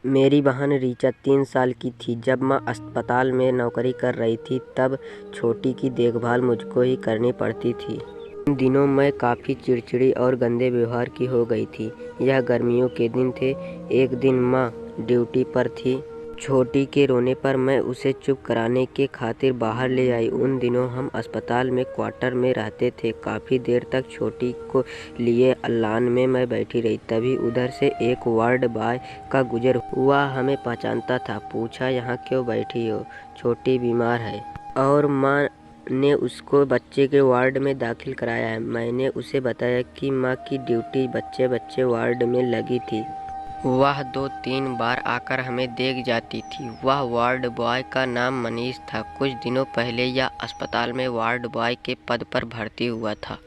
मेरी बहन रीचा 3 साल की थी जब माँ अस्पताल में नौकरी कर रही थी। तब छोटी की देखभाल मुझको ही करनी पड़ती थी। इन दिनों मैं काफ़ी चिड़चिड़ी और गंदे व्यवहार की हो गई थी। यह गर्मियों के दिन थे। एक दिन माँ ड्यूटी पर थी। छोटी के रोने पर मैं उसे चुप कराने के खातिर बाहर ले आई। उन दिनों हम अस्पताल में क्वार्टर में रहते थे। काफ़ी देर तक छोटी को लिए लान में मैं बैठी रही। तभी उधर से एक वार्ड बॉय का गुजर हुआ। हमें पहचानता था। पूछा, यहाँ क्यों बैठी हो? छोटी बीमार है और माँ ने उसको बच्चे के वार्ड में दाखिल कराया है। मैंने उसे बताया कि माँ की ड्यूटी बच्चे वार्ड में लगी थी। वह 2-3 बार आकर हमें देख जाती थी। वह वार्ड बॉय का नाम मनीष था। कुछ दिनों पहले यह अस्पताल में वार्ड बॉय के पद पर भर्ती हुआ था।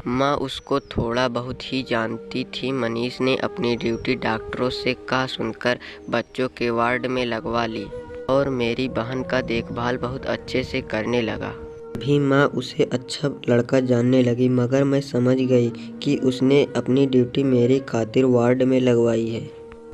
माँ उसको थोड़ा बहुत ही जानती थी। मनीष ने अपनी ड्यूटी डॉक्टरों से कह सुनकर बच्चों के वार्ड में लगवा ली और मेरी बहन का देखभाल बहुत अच्छे से करने लगा। भी माँ उसे अच्छा लड़का जानने लगी, मगर मैं समझ गई कि उसने अपनी ड्यूटी मेरी खातिर वार्ड में लगवाई है।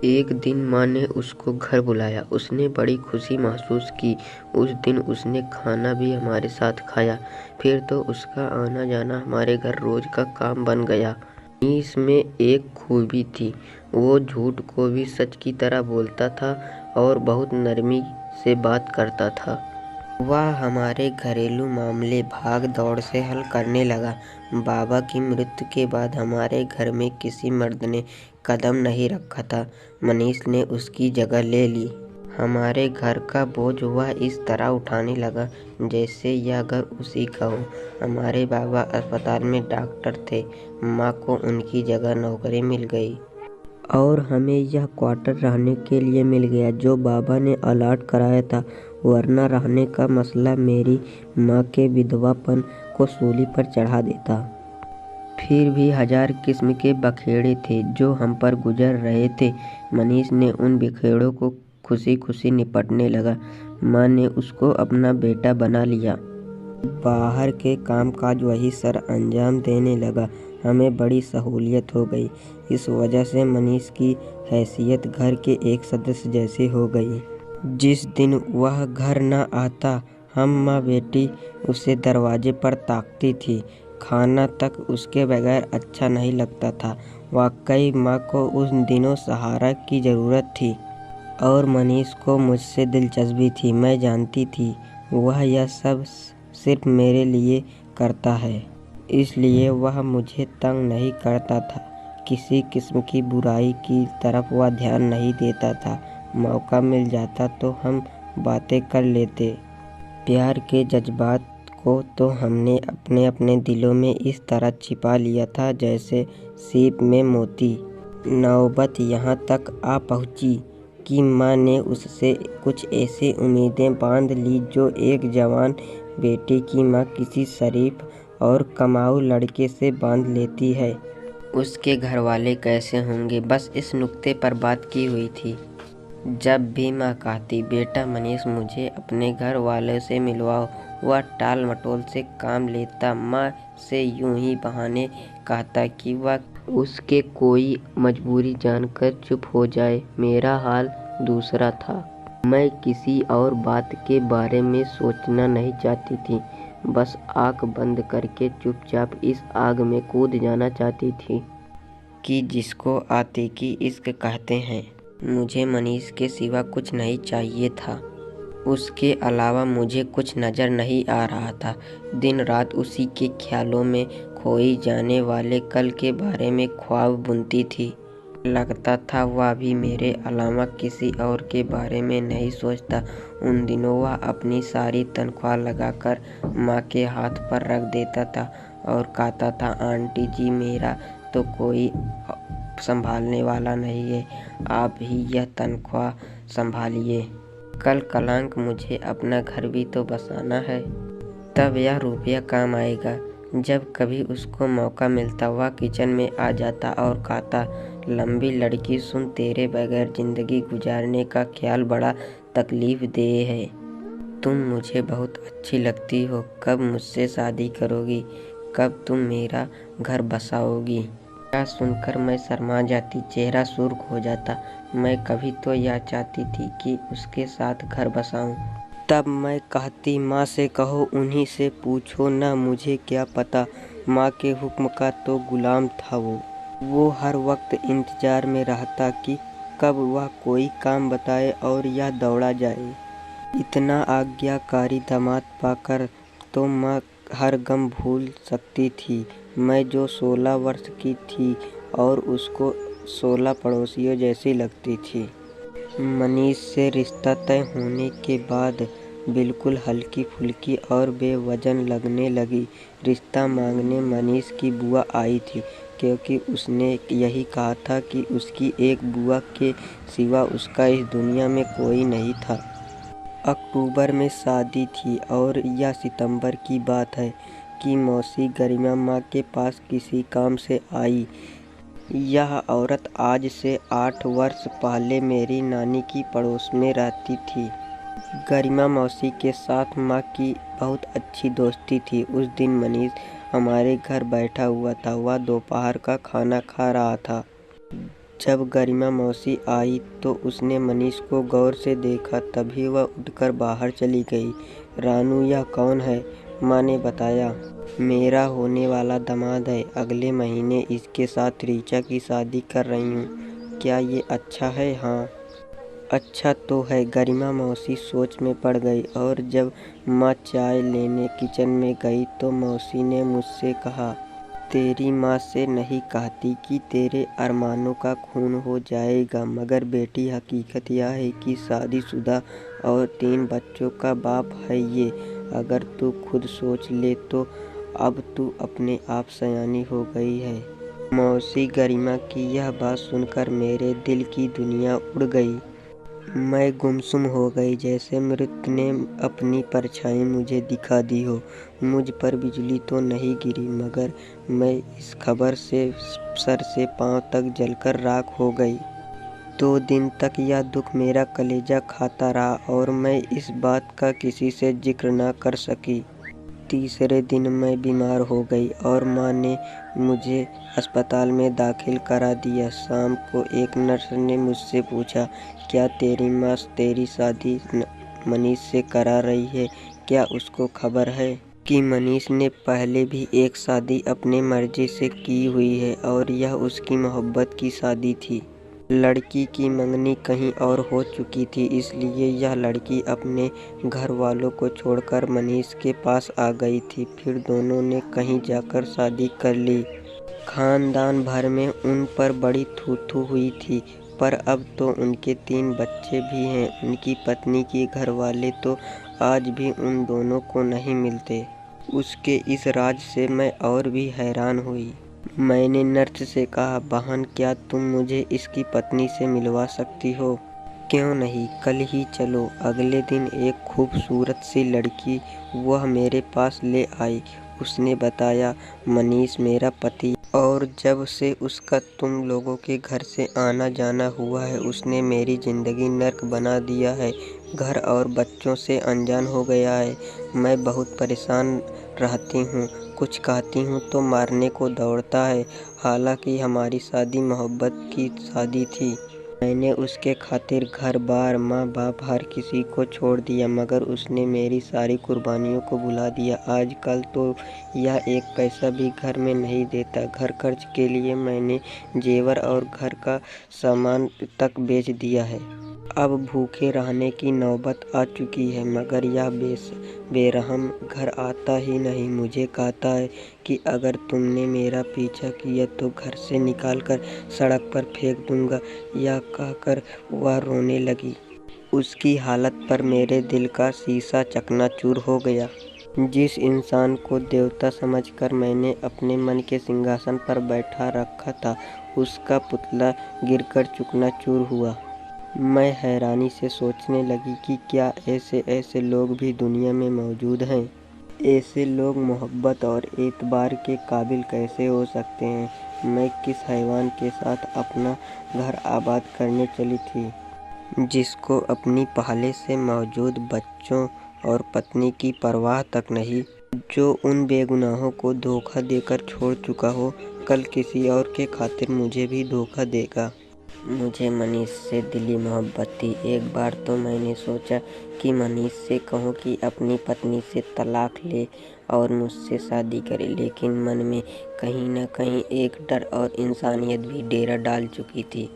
एक दिन माँ ने उसको घर बुलाया। उसने बड़ी खुशी महसूस की। उस दिन उसने खाना भी हमारे साथ खाया। फिर तो उसका आना जाना हमारे घर रोज का काम बन गया। मनीष में एक खूबी थी, वो झूठ को भी सच की तरह बोलता था और बहुत नरमी से बात करता था। वह हमारे घरेलू मामले भाग दौड़ से हल करने लगा। बाबा की मृत्यु के बाद हमारे घर में किसी मर्द ने कदम नहीं रखा था। मनीष ने उसकी जगह ले ली। हमारे घर का बोझ वह इस तरह उठाने लगा जैसे यह घर उसी का हो। हमारे बाबा अस्पताल में डॉक्टर थे। माँ को उनकी जगह नौकरी मिल गई और हमें यह क्वार्टर रहने के लिए मिल गया जो बाबा ने अलॉट कराया था, वरना रहने का मसला मेरी माँ के विधवापन को सूली पर चढ़ा देता। फिर भी 1000 किस्म के बखेड़े थे जो हम पर गुजर रहे थे। मनीष ने उन बखेड़ों को खुशी खुशी निपटने लगा। माँ ने उसको अपना बेटा बना लिया। बाहर के कामकाज वही सर अंजाम देने लगा। हमें बड़ी सहूलियत हो गई। इस वजह से मनीष की हैसियत घर के एक सदस्य जैसी हो गई। जिस दिन वह घर न आता, हम माँ बेटी उसे दरवाजे पर ताकती थी। खाना तक उसके बगैर अच्छा नहीं लगता था। वाकई माँ को उन दिनों सहारा की ज़रूरत थी और मनीष को मुझसे दिलचस्पी थी। मैं जानती थी वह यह सब सिर्फ मेरे लिए करता है, इसलिए वह मुझे तंग नहीं करता था। किसी किस्म की बुराई की तरफ वह ध्यान नहीं देता था। मौका मिल जाता तो हम बातें कर लेते। प्यार के जज्बात को तो हमने अपने अपने दिलों में इस तरह छिपा लिया था जैसे सीप में मोती। नौबत यहाँ तक आ पहुँची कि माँ ने उससे कुछ ऐसी उम्मीदें बांध ली जो एक जवान बेटी की माँ किसी शरीफ और कमाऊ लड़के से बांध लेती है। उसके घर वाले कैसे होंगे, बस इस नुक्ते पर बात की हुई थी। जब भी माँ कहती, बेटा मनीष मुझे अपने घर वालों से मिलवाओ, वह टाल मटोल से काम लेता। माँ से यूं ही बहाने कहता कि वह उसके कोई मजबूरी जानकर चुप हो जाए। मेरा हाल दूसरा था। मैं किसी और बात के बारे में सोचना नहीं चाहती थी। बस आँख बंद करके चुपचाप इस आग में कूद जाना चाहती थी कि जिसको आतिकी इश्क कहते हैं। मुझे मनीष के सिवा कुछ नहीं चाहिए था। उसके अलावा मुझे कुछ नज़र नहीं आ रहा था। दिन रात उसी के ख्यालों में खोई जाने वाले कल के बारे में ख्वाब बुनती थी। लगता था वह भी मेरे अलावा किसी और के बारे में नहीं सोचता। उन दिनों वह अपनी सारी तनख्वाह लगाकर माँ के हाथ पर रख देता था और कहता था, आंटी जी मेरा तो कोई संभालने वाला नहीं है, आप ही यह तनख्वाह संभालिए। कल कलांक मुझे अपना घर भी तो बसाना है, तब यह रुपया काम आएगा। जब कभी उसको मौका मिलता वह किचन में आ जाता और कहता, लंबी लड़की सुन, तेरे बगैर जिंदगी गुजारने का ख्याल बड़ा तकलीफ देह है। तुम मुझे बहुत अच्छी लगती हो। कब मुझसे शादी करोगी? कब तुम मेरा घर बसाओगी? यह सुनकर मैं शर्मा जाती, चेहरा सुर्ख हो जाता। मैं कभी तो यह चाहती थी कि उसके साथ घर बसाऊं। तब मैं कहती, माँ से कहो, उन्हीं से पूछो ना, मुझे क्या पता। माँ के हुक्म का तो गुलाम था वो हर वक्त इंतजार में रहता कि कब वह कोई काम बताए और यह दौड़ा जाए। इतना आज्ञाकारी दामाद पाकर तो माँ हर गम भूल सकती थी। मैं जो 16 वर्ष की थी और उसको 16 पड़ोसियों जैसी लगती थी। मनीष से रिश्ता तय होने के बाद बिल्कुल हल्की फुल्की और बेवजन लगने लगी। रिश्ता मांगने मनीष की बुआ आई थी, क्योंकि उसने यही कहा था कि उसकी एक बुआ के सिवा उसका इस दुनिया में कोई नहीं था। अक्टूबर में शादी थी और यह सितंबर की बात है कि मौसी गरिमा माँ के पास किसी काम से आई। यह औरत आज से 8 वर्ष पहले मेरी नानी की पड़ोस में रहती थी। गरिमा मौसी के साथ माँ की बहुत अच्छी दोस्ती थी। उस दिन मनीष हमारे घर बैठा हुआ था। वह दोपहर का खाना खा रहा था। जब गरिमा मौसी आई तो उसने मनीष को गौर से देखा, तभी वह उठकर बाहर चली गई। रानू, यह कौन है? माँ ने बताया, मेरा होने वाला दामाद है। अगले महीने इसके साथ रीचा की शादी कर रही हूँ। क्या ये अच्छा है? हाँ, अच्छा तो है। गरिमा मौसी सोच में पड़ गई और जब माँ चाय लेने किचन में गई तो मौसी ने मुझसे कहा, तेरी माँ से नहीं कहती कि तेरे अरमानों का खून हो जाएगा, मगर बेटी हकीकत यह है कि शादीशुदा और 3 बच्चों का बाप है ये। अगर तू खुद सोच ले तो अब तू अपने आप सयानी हो गई है। मौसी गरिमा की यह बात सुनकर मेरे दिल की दुनिया उड़ गई। मैं गुमसुम हो गई, जैसे मृत्यु ने अपनी परछाई मुझे दिखा दी हो। मुझ पर बिजली तो नहीं गिरी, मगर मैं इस खबर से सर से पांव तक जलकर राख हो गई। 2 दिन तक यह दुख मेरा कलेजा खाता रहा और मैं इस बात का किसी से जिक्र न कर सकी। तीसरे दिन मैं बीमार हो गई और माँ ने मुझे अस्पताल में दाखिल करा दिया। शाम को एक नर्स ने मुझसे पूछा, क्या तेरी माँ तेरी शादी मनीष से करा रही है? क्या उसको खबर है कि मनीष ने पहले भी एक शादी अपने मर्जी से की हुई है और यह उसकी मोहब्बत की शादी थी। लड़की की मंगनी कहीं और हो चुकी थी, इसलिए यह लड़की अपने घर वालों को छोड़कर मनीष के पास आ गई थी। फिर दोनों ने कहीं जाकर शादी कर ली। खानदान भर में उन पर बड़ी थू-थू हुई थी, पर अब तो उनके 3 बच्चे भी हैं। उनकी पत्नी के घर वाले तो आज भी उन दोनों को नहीं मिलते। उसके इस राज से मैं और भी हैरान हुई। मैंने नर्स से कहा, बहन, क्या तुम मुझे इसकी पत्नी से मिलवा सकती हो? क्यों नहीं, कल ही चलो। अगले दिन एक खूबसूरत सी लड़की वह मेरे पास ले आई। उसने बताया, मनीष मेरा पति और जब से उसका तुम लोगों के घर से आना जाना हुआ है उसने मेरी ज़िंदगी नर्क बना दिया है। घर और बच्चों से अनजान हो गया है। मैं बहुत परेशान रहती हूँ। कुछ कहती हूँ तो मारने को दौड़ता है। हालांकि हमारी शादी मोहब्बत की शादी थी। मैंने उसके खातिर घर बार, माँ बाप हर किसी को छोड़ दिया, मगर उसने मेरी सारी कुर्बानियों को भुला दिया। आजकल तो यह एक पैसा भी घर में नहीं देता। घर खर्च के लिए मैंने जेवर और घर का सामान तक बेच दिया है। अब भूखे रहने की नौबत आ चुकी है, मगर यह बेरहम घर आता ही नहीं। मुझे कहता है कि अगर तुमने मेरा पीछा किया तो घर से निकालकर सड़क पर फेंक दूंगा। यह कहकर वह रोने लगी। उसकी हालत पर मेरे दिल का शीशा चकनाचूर हो गया। जिस इंसान को देवता समझकर मैंने अपने मन के सिंहासन पर बैठा रखा था, उसका पुतला गिरकर चकनाचूर हुआ। मैं हैरानी से सोचने लगी कि क्या ऐसे लोग भी दुनिया में मौजूद हैं? ऐसे लोग मोहब्बत और एतबार के काबिल कैसे हो सकते हैं? मैं किस हैवान के साथ अपना घर आबाद करने चली थी, जिसको अपनी पहले से मौजूद बच्चों और पत्नी की परवाह तक नहीं, जो उन बेगुनाहों को धोखा देकर छोड़ चुका हो। कल किसी और के खातिर मुझे भी धोखा देगा। मुझे मनीष से दिली मोहब्बत थी। एक बार तो मैंने सोचा कि मनीष से कहूँ कि अपनी पत्नी से तलाक ले और मुझसे शादी करे, लेकिन मन में कहीं न कहीं एक डर और इंसानियत भी डेरा डाल चुकी थी।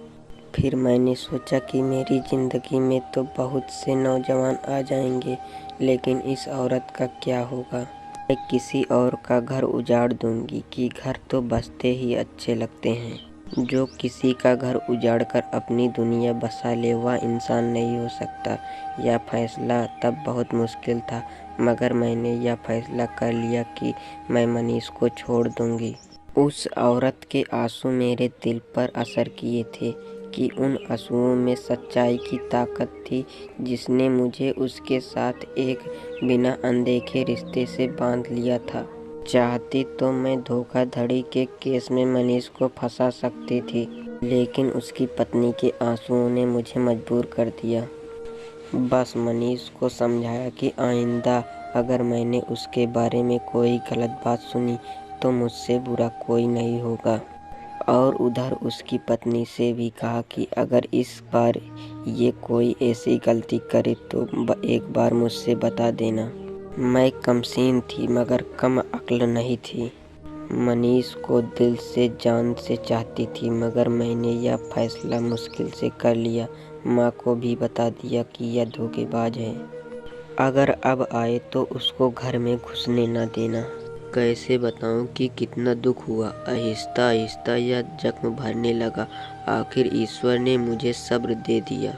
फिर मैंने सोचा कि मेरी ज़िंदगी में तो बहुत से नौजवान आ जाएंगे, लेकिन इस औरत का क्या होगा। मैं किसी और का घर उजाड़ दूंगी कि घर तो बसते ही अच्छे लगते हैं। जो किसी का घर उजाड़कर अपनी दुनिया बसा ले वह इंसान नहीं हो सकता। यह फैसला तब बहुत मुश्किल था, मगर मैंने यह फैसला कर लिया कि मैं मनीष को छोड़ दूंगी। उस औरत के आंसू मेरे दिल पर असर किए थे कि उन आंसुओं में सच्चाई की ताकत थी, जिसने मुझे उसके साथ एक बिना अनदेखे रिश्ते से बांध लिया था। चाहती तो मैं धोखाधड़ी के केस में मनीष को फंसा सकती थी, लेकिन उसकी पत्नी के आंसुओं ने मुझे मजबूर कर दिया। बस मनीष को समझाया कि आइंदा अगर मैंने उसके बारे में कोई गलत बात सुनी तो मुझसे बुरा कोई नहीं होगा। और उधर उसकी पत्नी से भी कहा कि अगर इस बार ये कोई ऐसी गलती करे तो एक बार मुझसे बता देना। मैं कमसीन थी मगर कम अक्ल नहीं थी। मनीष को दिल से जान से चाहती थी, मगर मैंने यह फैसला मुश्किल से कर लिया। माँ को भी बता दिया कि यह धोखेबाज है। अगर अब आए तो उसको घर में घुसने न देना। कैसे बताऊं कि कितना दुख हुआ। आहिस्ता आहिस्ता यह जख्म भरने लगा। आखिर ईश्वर ने मुझे सब्र दे दिया।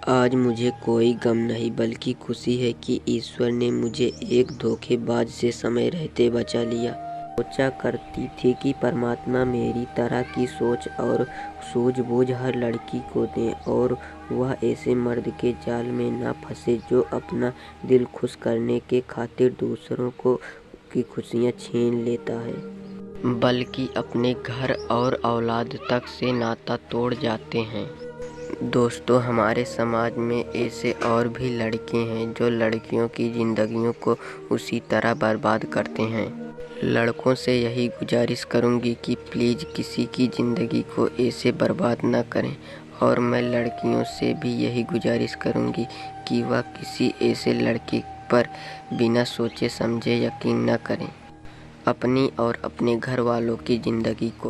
आज मुझे कोई गम नहीं बल्कि खुशी है कि ईश्वर ने मुझे एक धोखेबाज से समय रहते बचा लिया। सोचा करती थी कि परमात्मा मेरी तरह की सोच और सूझबूझ हर लड़की को दे और वह ऐसे मर्द के जाल में न फंसे जो अपना दिल खुश करने के खातिर दूसरों को की खुशियाँ छीन लेता है, बल्कि अपने घर और औलाद तक से नाता तोड़ जाते हैं। दोस्तों, हमारे समाज में ऐसे और भी लड़के हैं जो लड़कियों की ज़िंदगियों को उसी तरह बर्बाद करते हैं। लड़कों से यही गुजारिश करूंगी कि प्लीज़ किसी की ज़िंदगी को ऐसे बर्बाद न करें, और मैं लड़कियों से भी यही गुजारिश करूंगी कि वह किसी ऐसे लड़के पर बिना सोचे समझे यकीन न करें। अपनी और अपने घर वालों की ज़िंदगी को